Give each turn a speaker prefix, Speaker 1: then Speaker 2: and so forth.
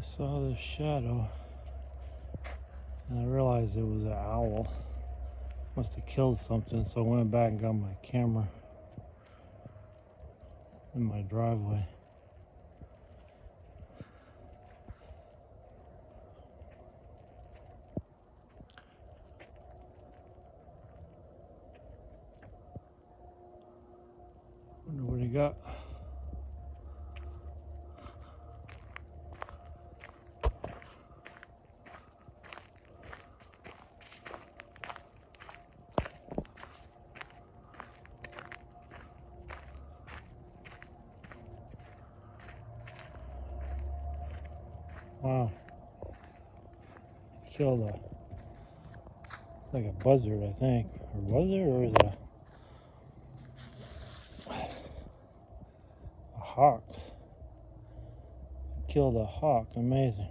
Speaker 1: I saw this shadow and I realized it was an owl. Must have killed something, so I went back and got my camera in my driveway. Wonder what he got. Wow. Killed it's like a buzzard, I think. Or was it? Or is it a hawk? Killed a hawk. Amazing.